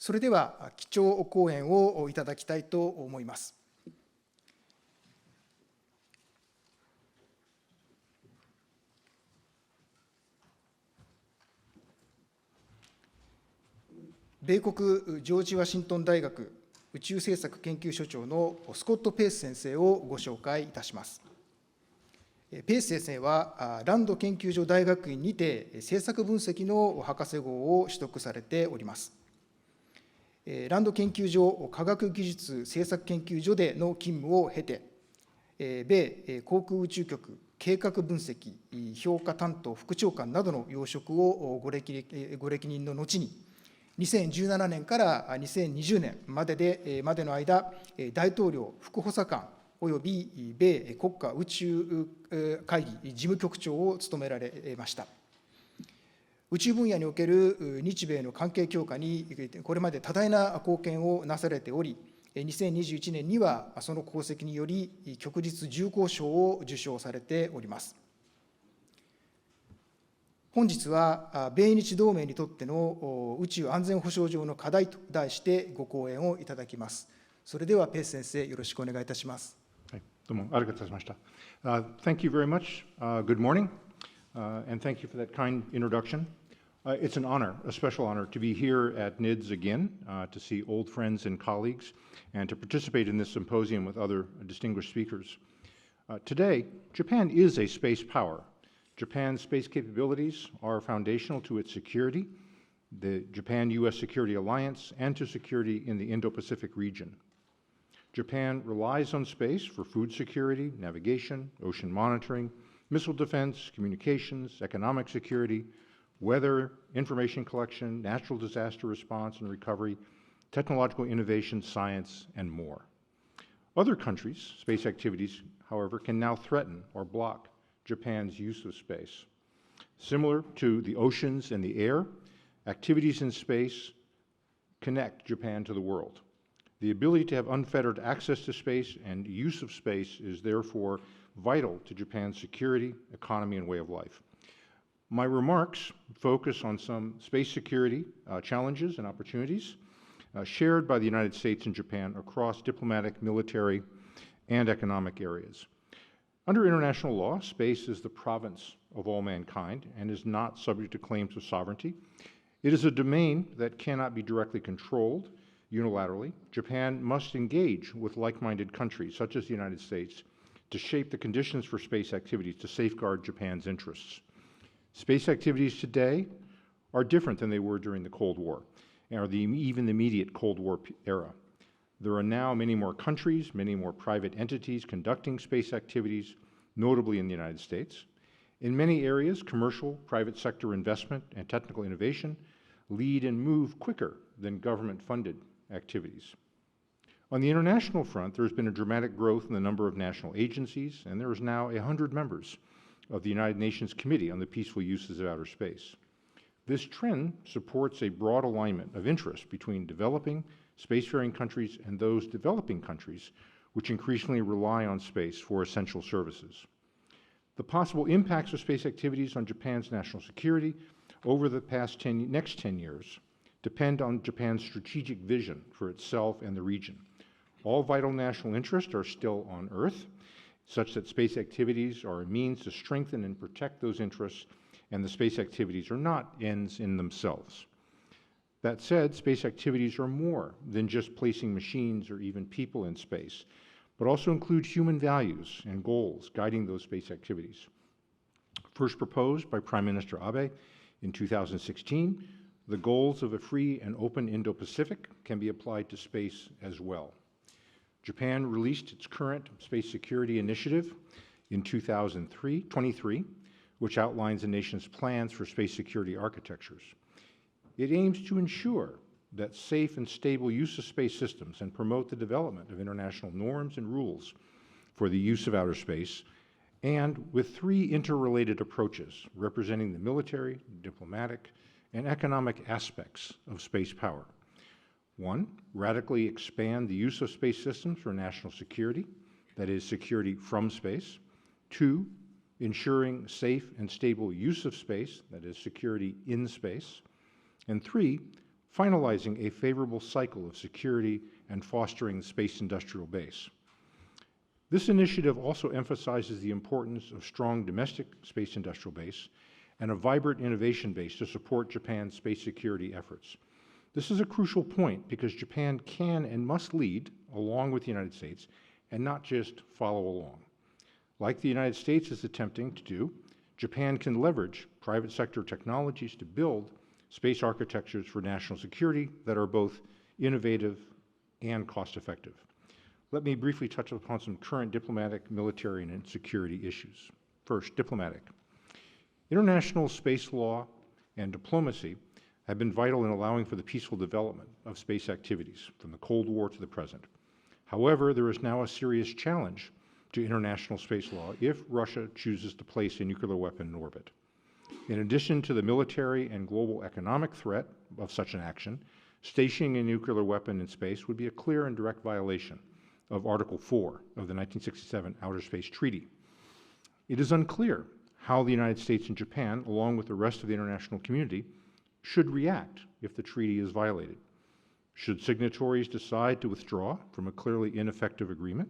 それでは、基調講演をいただきたいと思います。米国ジョージワシントン大学宇宙政策研究所長のスコット・ペース先生をご紹介いたします。ペース先生は、ランド研究所大学院にて政策分析の博士号を取得されております。ランド研究所科学技術政策研究所での勤務を経て、米航空宇宙局計画分析評価担当副長官などの要職をご歴任の後に、2017年から2020年までの間、大統領副補佐官および米国家宇宙会議事務局長を務められました。宇宙分野における日米の関係強化にこれまで多大な貢献をなされており、2021年にはその功績により、旭日重光章を受章されております。本日は、米日同盟にとっての宇宙安全保障上の課題と題してご講演をいただきます。それでは、ペース先生、よろしくお願いいたします。はい、どうもありがとうございました。Thank you very much. Good morning, and thank you for that kind introduction. It's an honor, a special honor, to be here at NIDS again, to see old friends and colleagues, and to participate in this symposium with other distinguished speakers. Today, Japan is a space power. Japan's space capabilities are foundational to its security, the Japan-U.S. Security Alliance, and to security in the Indo-Pacific region. Japan relies on space for food security, navigation, ocean monitoring, missile defense, communications, economic security, weather, information collection, natural disaster response and recovery, technological innovation, science, and more. Other countries' space activities, however, can now threaten or block Japan's use of space. Similar to the oceans and the air, activities in space connect Japan to the world. The ability to have unfettered access to space and use of space is therefore vital to Japan's security, economy, and way of life. My remarks focus on some space security challenges and opportunities shared by the United States and Japan across diplomatic, military, and economic areas. Under international law, space is the province of all mankind and is not subject to claims of sovereignty. It is a domain that cannot be directly controlled unilaterally. Japan must engage with like-minded countries, such as the United States, to shape the conditions for space activities to safeguard Japan's interests. Space activities today are different than they were during the Cold War, or even the immediate Cold War era. There are now many more countries, many more private entities conducting space activities, notably in the United States. In many areas, commercial, private sector investment and technical innovation lead and move quicker than government-funded activities. On the international front, there has been a dramatic growth in the number of national agencies, and there is now 100 members of the United Nations Committee on the Peaceful Uses of Outer Space. This trend supports a broad alignment of interest between developing spacefaring countries and those developing countries which increasingly rely on space for essential services. The possible impacts of space activities on Japan's national security over the next 10 years depend on Japan's strategic vision for itself and the region. All vital national interests are still on Earth, such that space activities are a means to strengthen and protect those interests, and the space activities are not ends in themselves. That said, space activities are more than just placing machines or even people in space, but also include human values and goals guiding those space activities. First proposed by Prime Minister Abe in 2016, the goals of a free and open Indo-Pacific can be applied to space as well. Japan released its current space security initiative in 2023, which outlines the nation's plans for space security architectures. It aims to ensure that safe and stable use of space systems and promote the development of international norms and rules for the use of outer space, and with 3 interrelated approaches representing the military, diplomatic, and economic aspects of space power. 1, radically expand the use of space systems for national security, that is, security from space. 2, ensuring safe and stable use of space, that is, security in space. And 3, finalizing a favorable cycle of security and fostering the space industrial base. This initiative also emphasizes the importance of strong domestic space industrial base and a vibrant innovation base to support Japan's space security efforts. This is a crucial point because Japan can and must lead along with the United States and not just follow along. Like the United States is attempting to do, Japan can leverage private sector technologies to build space architectures for national security that are both innovative and cost-effective. Let me briefly touch upon some current diplomatic, military, and security issues. First, diplomatic. International space law and diplomacy have been vital in allowing for the peaceful development of space activities from the Cold War to the present. However, there is now a serious challenge to international space law if Russia chooses to place a nuclear weapon in orbit. In addition to the military and global economic threat of such an action, stationing a nuclear weapon in space would be a clear and direct violation of Article 4 of the 1967 Outer Space Treaty. It is unclear how the United States and Japan, along with the rest of the international community, should react if the treaty is violated. Should signatories decide to withdraw from a clearly ineffective agreement?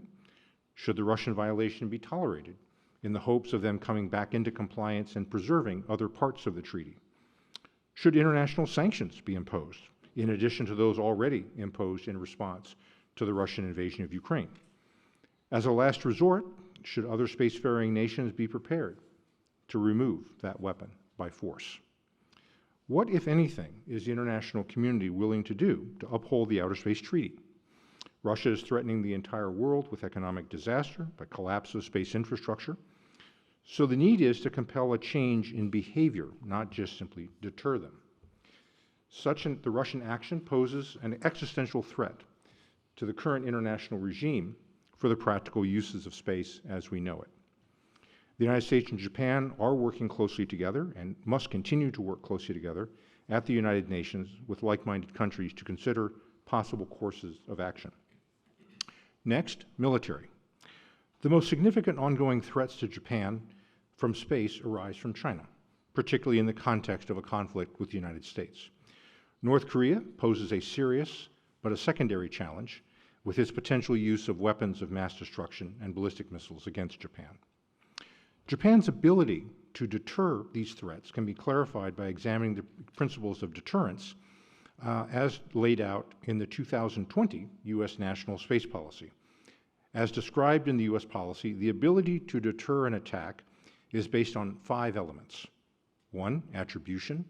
Should the Russian violation be tolerated in the hopes of them coming back into compliance and preserving other parts of the treaty? Should international sanctions be imposed, in addition to those already imposed in response to the Russian invasion of Ukraine? As a last resort, should other spacefaring nations be prepared to remove that weapon by force? What, if anything, is the international community willing to do to uphold the Outer Space Treaty? Russia is threatening the entire world with economic disaster by collapse of space infrastructure. So the need is to compel a change in behavior, not just simply deter them. The Russian action poses an existential threat to the current international regime for the practical uses of space as we know it. The United States and Japan are working closely together and must continue to work closely together at the United Nations with like-minded countries to consider possible courses of action. Next, military. The most significant ongoing threats to Japan from space arise from China, particularly in the context of a conflict with the United States. North Korea poses a serious but a secondary challenge with its potential use of weapons of mass destruction and ballistic missiles against Japan. Japan's ability to deter these threats can be clarified by examining the principles of deterrence as laid out in the 2020 U.S. National Space Policy. As described in the U.S. policy, the ability to deter an attack is based on 5 elements. 1, attribution.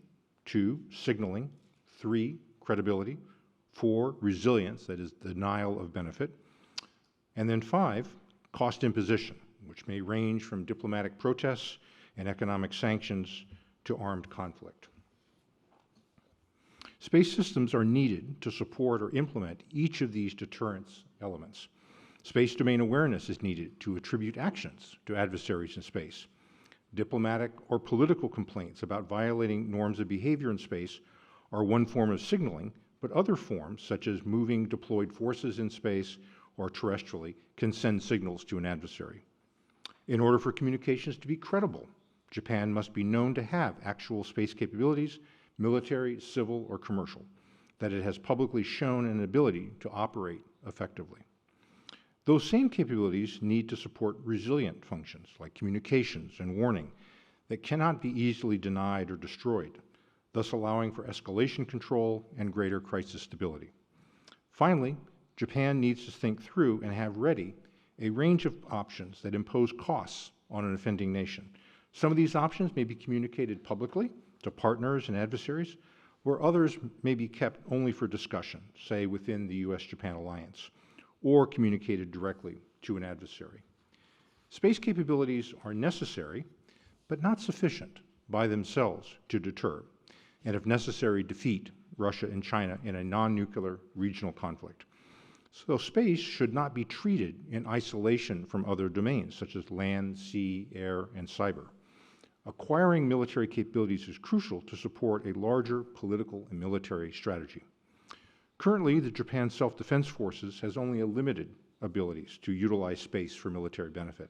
2, signaling. 3, credibility. 4, resilience, that is, denial of benefit. And then 5, cost imposition, which may range from diplomatic protests and economic sanctions to armed conflict. Space systems are needed to support or implement each of these deterrence elements. Space domain awareness is needed to attribute actions to adversaries in space. Diplomatic or political complaints about violating norms of behavior in space are one form of signaling, but other forms, such as moving deployed forces in space or terrestrially, can send signals to an adversary. In order for communications to be credible, Japan must be known to have actual space capabilities, military, civil, or commercial, that it has publicly shown an ability to operate effectively. Those same capabilities need to support resilient functions like communications and warning that cannot be easily denied or destroyed, thus allowing for escalation control and greater crisis stability. Finally, Japan needs to think through and have ready a range of options that impose costs on an offending nation. Some of these options may be communicated publicly to partners and adversaries, where others may be kept only for discussion, say within the U.S.-Japan alliance, or communicated directly to an adversary. Space capabilities are necessary, but not sufficient by themselves to deter, and if necessary, defeat Russia and China in a non-nuclear regional conflict. So space should not be treated in isolation from other domains, such as land, sea, air, and cyber. Acquiring military capabilities is crucial to support a larger political and military strategy. Currently, the Japan Self-Defense Forces has only a limited abilities to utilize space for military benefit.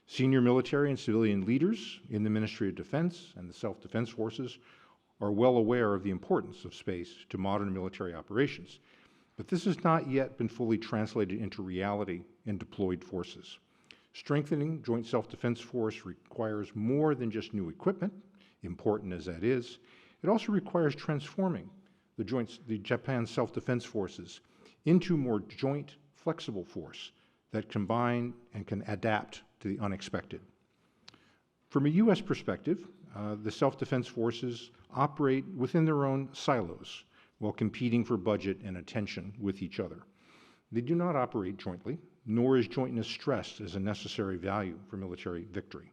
Senior military and civilian leaders in the Ministry of Defense and the Self-Defense Forces are well aware of the importance of space to modern military operations, but this has not yet been fully translated into reality in deployed forces. Strengthening Joint Self-Defense Force requires more than just new equipment, important as that is. It also requires transforming the Japan Self-Defense Forces into more joint, flexible force that combine and can adapt to the unexpected. From a U.S. perspective, the self-defense forces operate within their own silos while competing for budget and attention with each other. They do not operate jointly, nor is jointness stressed as a necessary value for military victory.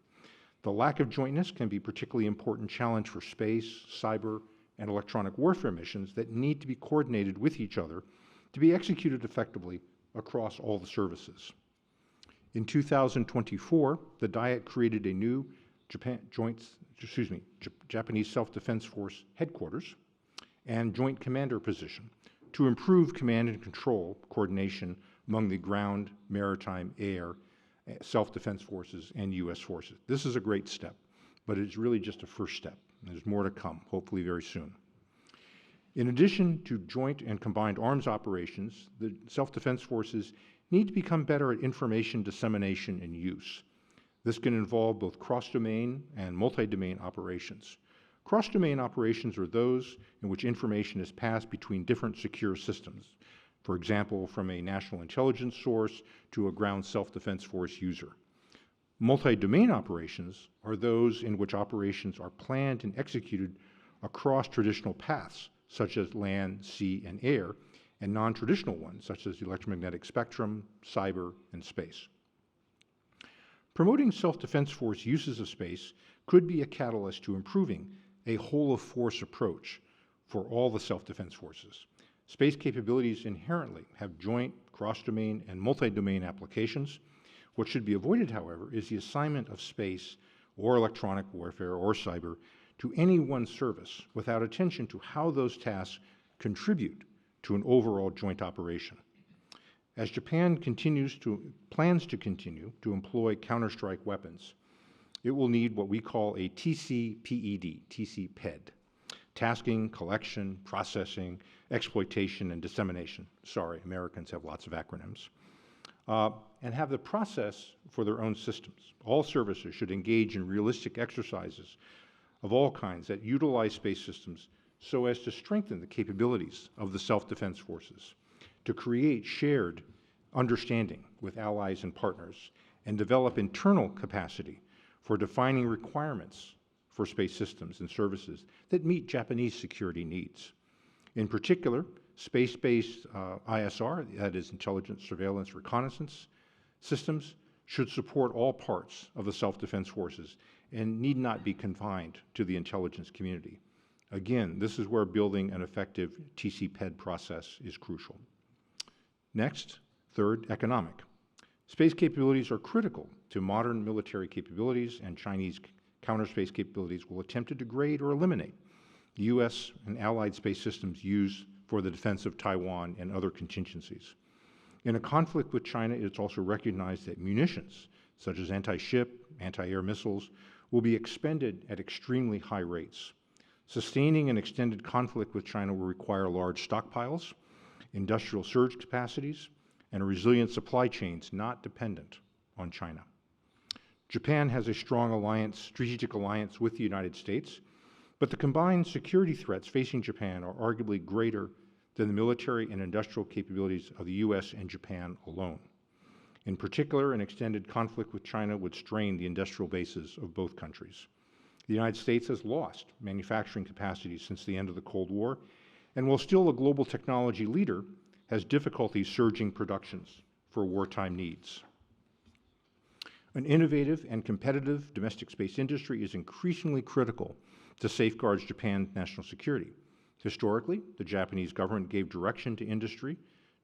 The lack of jointness can be a particularly important challenge for space, cyber, and electronic warfare missions that need to be coordinated with each other to be executed effectively across all the services. In 2024, the Diet created a new Japanese Self-Defense Force headquarters and joint commander position to improve command and control coordination among the ground, maritime, air, self-defense forces, and U.S. forces. This is a great step, but it's really just a first step. There's more to come, hopefully very soon. In addition to joint and combined arms operations, the self-defense forces need to become better at information dissemination and use. This can involve both cross-domain and multi-domain operations. Cross-domain operations are those in which information is passed between different secure systems, for example, from a national intelligence source to a ground self-defense force user. Multi-domain operations are those in which operations are planned and executed across traditional paths, such as land, sea, and air, and non-traditional ones, such as the electromagnetic spectrum, cyber, and space. Promoting self-defense force uses of space could be a catalyst to improving a whole-of-force approach for all the self-defense forces. Space capabilities inherently have joint, cross-domain, and multi-domain applications. What should be avoided, however, is the assignment of space or electronic warfare or cyber to any one service without attention to how those tasks contribute to an overall joint operation. As Japan plans to continue to employ counter-strike weapons, it will need what we call a TCPED, tasking, collection, processing, exploitation, and dissemination. Sorry, Americans have lots of acronyms. And have the process for their own systems. All services should engage in realistic exercises of all kinds that utilize space systems so as to strengthen the capabilities of the self-defense forces, to create shared understanding with allies and partners, and develop internal capacity for defining requirements for space systems and services that meet Japanese security needs. In particular, space-based ISR, that is intelligence, surveillance, reconnaissance systems, should support all parts of the self-defense forces and need not be confined to the intelligence community. Again, this is where building an effective TCPED process is crucial. Next, third, economic. Space capabilities are critical to modern military capabilities, and Chinese counter-space capabilities will attempt to degrade or eliminate the U.S. and allied space systems used for the defense of Taiwan and other contingencies. In a conflict with China, it's also recognized that munitions, such as anti-ship, anti-air missiles, will be expended at extremely high rates. Sustaining an extended conflict with China will require large stockpiles, industrial surge capacities, and resilient supply chains not dependent on China. Japan has a strong strategic alliance with the United States, but the combined security threats facing Japan are arguably greater than the military and industrial capabilities of the U.S. and Japan alone. In particular, an extended conflict with China would strain the industrial bases of both countries. The United States has lost manufacturing capacity since the end of the Cold War, and while still a global technology leader, has difficulty surging productions for wartime needs. An innovative and competitive domestic space industry is increasingly critical to safeguard Japan's national security. Historically, the Japanese government gave direction to industry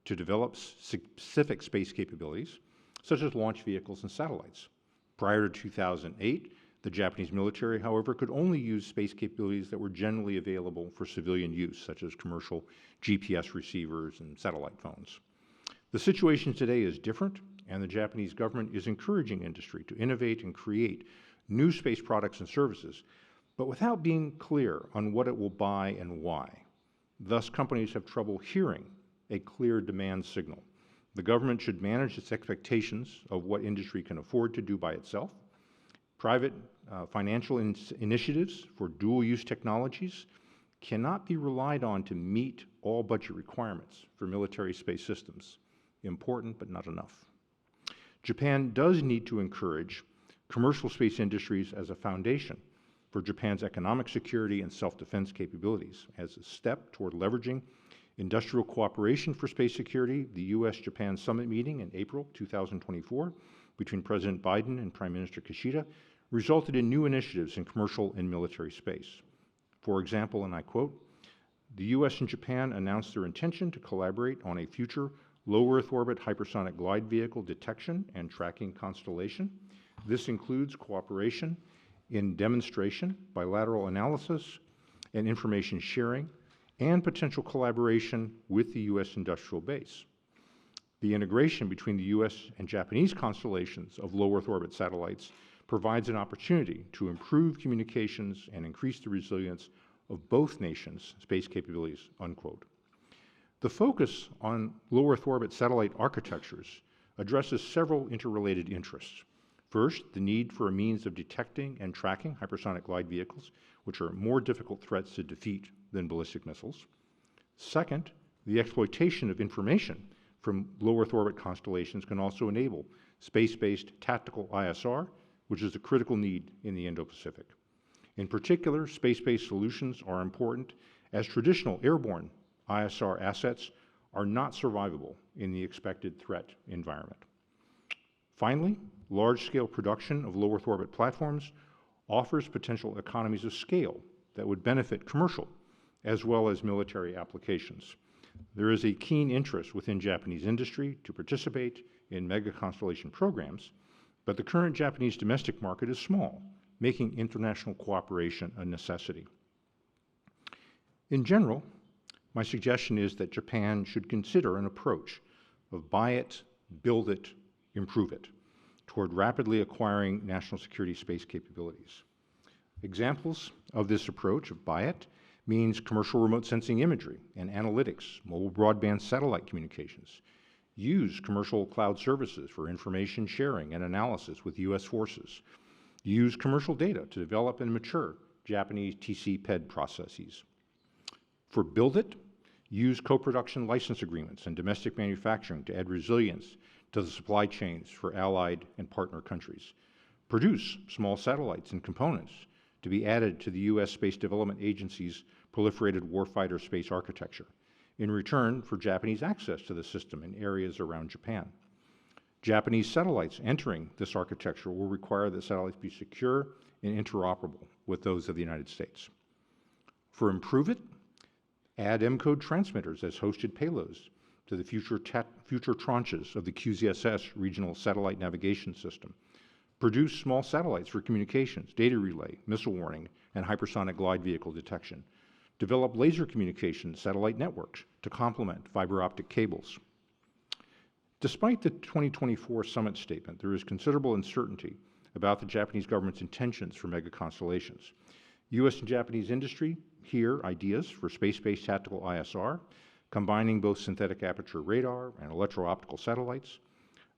to develop specific space capabilities, such as launch vehicles and satellites. Prior to 2008, the Japanese military, however, could only use space capabilities that were generally available for civilian use, such as commercial GPS receivers and satellite phones. The situation today is different, and the Japanese government is encouraging industry to innovate and create new space products and services, but without being clear on what it will buy and why. Thus, companies have trouble hearing a clear demand signal. The government should manage its expectations of what industry can afford to do by itself. Private financial initiatives for dual-use technologies cannot be relied on to meet all budget requirements for military space systems. Important, but not enough. Japan does need to encourage commercial space industries as a foundation for Japan's economic security and self-defense capabilities. As a step toward leveraging industrial cooperation for space security, the U.S.-Japan Summit meeting in April 2024 between President Biden and Prime Minister Kishida resulted in new initiatives in commercial and military space. For example, and I quote, "The U.S. and Japan announced their intention to collaborate on a future low Earth orbit hypersonic glide vehicle detection and tracking constellation. This includes cooperation in demonstration, bilateral analysis, and information sharing, and potential collaboration with the U.S. industrial base. The integration between the U.S. and Japanese constellations of low Earth orbit satellites provides an opportunity to improve communications and increase the resilience of both nations' space capabilities," unquote. The focus on low Earth orbit satellite architectures addresses several interrelated interests. First, the need for a means of detecting and tracking hypersonic glide vehicles, which are more difficult threats to defeat than ballistic missiles. Second, the exploitation of information from low Earth orbit constellations can also enable space-based tactical ISR, which is a critical need in the Indo-Pacific. In particular, space-based solutions are important as traditional airborne ISR assets are not survivable in the expected threat environment. Finally, large-scale production of low Earth orbit platforms offers potential economies of scale that would benefit commercial as well as military applications. There is a keen interest within Japanese industry to participate in mega-constellation programs, but the current Japanese domestic market is small, making international cooperation a necessity. In general, my suggestion is that Japan should consider an approach of buy it, build it, improve it, toward rapidly acquiring national security space capabilities. Examples of this approach of buy it means commercial remote sensing imagery and analytics, mobile broadband satellite communications. Use commercial cloud services for information sharing and analysis with U.S. forces. Use commercial data to develop and mature Japanese TC-PED processes. For build it, use co-production license agreements and domestic manufacturing to add resilience to the supply chains for allied and partner countries. Produce small satellites and components to be added to the U.S. Space Development Agency's proliferated warfighter space architecture, in return for Japanese access to the system in areas around Japan. Japanese satellites entering this architecture will require that satellites be secure and interoperable with those of the United States. For improve it, add M-code transmitters as hosted payloads to the future tranches of the QZSS regional satellite navigation system. Produce small satellites for communications, data relay, missile warning, and hypersonic glide vehicle detection. Develop laser communication satellite networks to complement fiber optic cables. Despite the 2024 summit statement, there is considerable uncertainty about the Japanese government's intentions for mega-constellations. U.S. and Japanese industry hear ideas for space-based tactical ISR, combining both synthetic aperture radar and electro-optical satellites.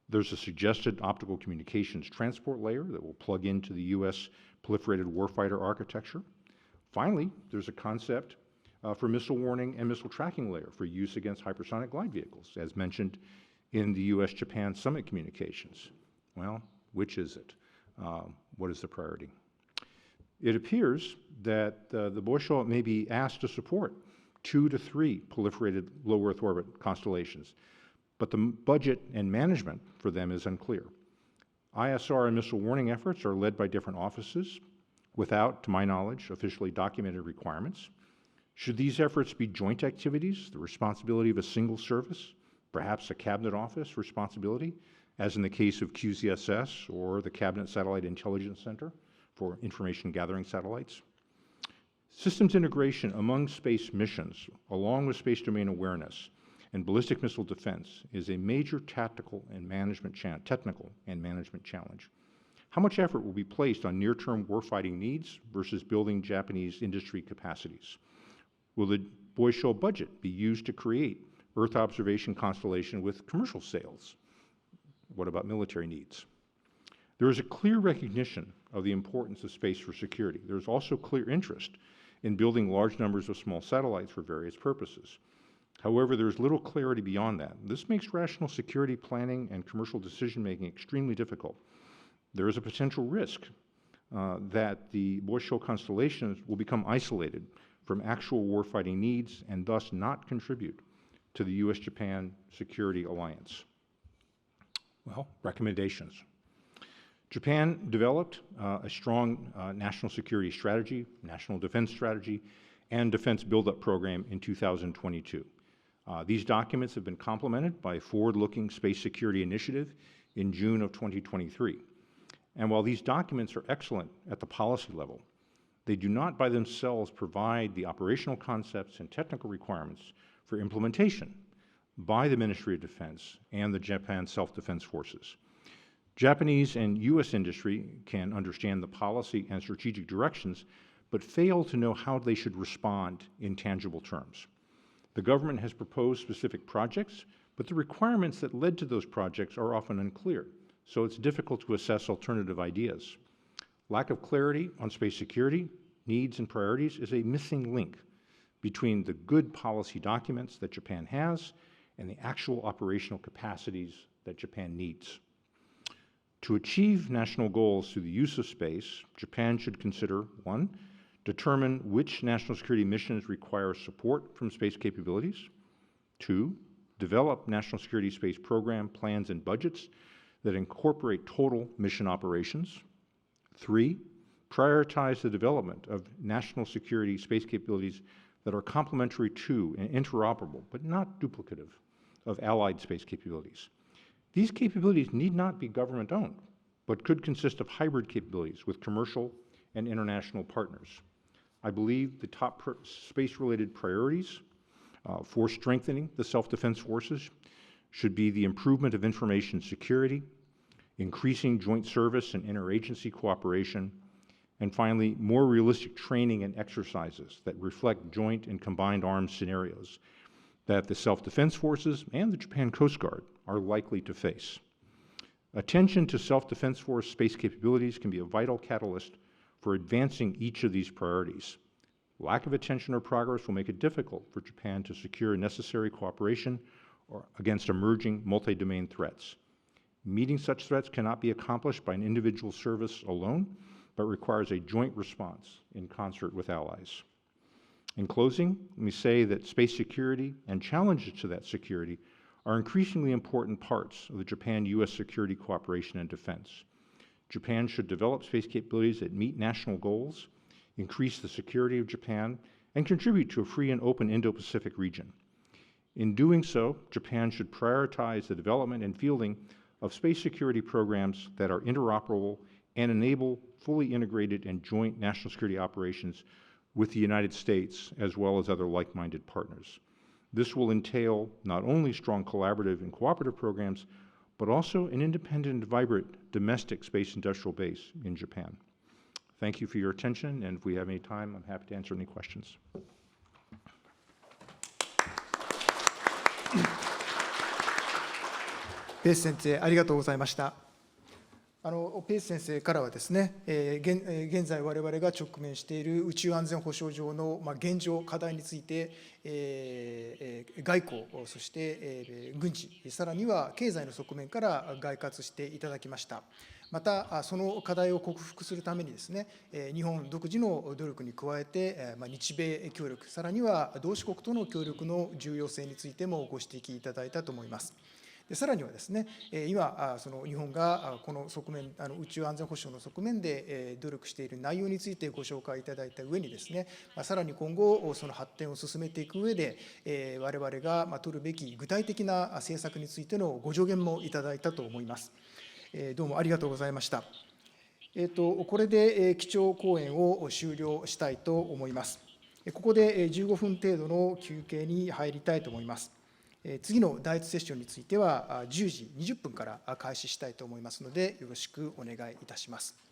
There's a suggested optical communications transport layer that will plug into the U.S. proliferated warfighter architecture. Finally, there's a concept for missile warning and missile tracking layer for use against hypersonic glide vehicles, as mentioned in the U.S.-Japan summit communications. Well, which is it? What is the priority? It appears that the Bosho may be asked to support 2 to 3 proliferated low Earth orbit constellations, but the budget and management for them is unclear. ISR and missile warning efforts are led by different offices without, to my knowledge, officially documented requirements. Should these efforts be joint activities, the responsibility of a single service, perhaps a cabinet office responsibility, as in the case of QZSS or the Cabinet Satellite Intelligence Center for information gathering satellites? Systems integration among space missions, along with space domain awareness and ballistic missile defense, is a major technical and management challenge. how much effort will be placed on near-term warfighting needs versus building Japanese industry capacities? Will the Boy Shoal budget be used to create Earth observation constellation with commercial sales? What about military needs? There is a clear recognition of the importance of space for security. There is also clear interest in building large numbers of small satellites for various purposes. However, there is little clarity beyond that. This makes rational security planning and commercial decision-making extremely difficult. There is a potential risk that the Boy Shoal constellations will become isolated from actual warfighting needs and thus not contribute to the U.S.-Japan security alliance. Well, recommendations. Japan developed a strong national security strategy, national defense strategy, and defense buildup program in 2022. These documents have been complemented by a forward-looking space security initiative in June of 2023. And while these documents are excellent at the policy level, they do not by themselves provide the operational concepts and technical requirements for implementation by the Ministry of Defense and the Japan Self-Defense Forces. Japanese and U.S. industry can understand the policy and strategic directions, but fail to know how they should respond in tangible terms. The government has proposed specific projects, but the requirements that led to those projects are often unclear, so it's difficult to assess alternative ideas. Lack of clarity on space security, needs, and priorities is a missing link between the good policy documents that Japan has and the actual operational capacities that Japan needs. To achieve national goals through the use of space, Japan should consider, 1, determine which national security missions require support from space capabilities. 2, develop national security space program plans and budgets that incorporate total mission operations. 3, prioritize the development of national security space capabilities that are complementary to and interoperable, but not duplicative, of allied space capabilities. These capabilities need not be government-owned, but could consist of hybrid capabilities with commercial and international partners. I believe the top space-related priorities for strengthening the self-defense forces should be the improvement of information security, increasing joint service and interagency cooperation, and finally, more realistic training and exercises that reflect joint and combined arms scenarios that the self-defense forces and the Japan Coast Guard are likely to face. Attention to self-defense force space capabilities can be a vital catalyst for advancing each of these priorities. Lack of attention or progress will make it difficult for Japan to secure necessary cooperation against emerging multi-domain threats. Meeting such threats cannot be accomplished by an individual service alone, but requires a joint response in concert with allies. In closing, let me say that space security and challenges to that security are increasingly important parts of the Japan-U.S. security cooperation and defense. Japan should develop space capabilities that meet national goals, increase the security of Japan, and contribute to a free and open Indo-Pacific region. In doing so, Japan should prioritize the development and fielding of space security programs that are interoperable and enable fully integrated and joint national security operations with the United States as well as other like-minded partners. This will entail not only strong collaborative and cooperative programs, but also an independent and vibrant domestic space industrial base in Japan. Thank you for your attention, and if we have any time, I'm happy to answer any questions. ペース先生、ありがとうございました。ペース先生からはですね、現在我々が直面している宇宙安全保障上の現状、課題について、外交、そして軍事、さらには経済の側面から概括していただきました。また、その課題を克服するためにですね、日本独自の努力に加えて、日米協力、さらには同志国との協力の重要性についてもご指摘いただいたと思います。さらにはですね、今、その日本がこの側面、宇宙安全保障の側面で努力している内容についてご紹介いただいた上にですね、さらに今後、その発展を進めていく上で、我々が取るべき具体的な政策についてのご助言もいただいたと思います。どうもありがとうございました。これで基調講演を終了したいと思います。ここで15分程度の休憩に入りたいと思います。次の第1セッションについては10時20分から開始したいと思いますので、よろしくお願いいたします。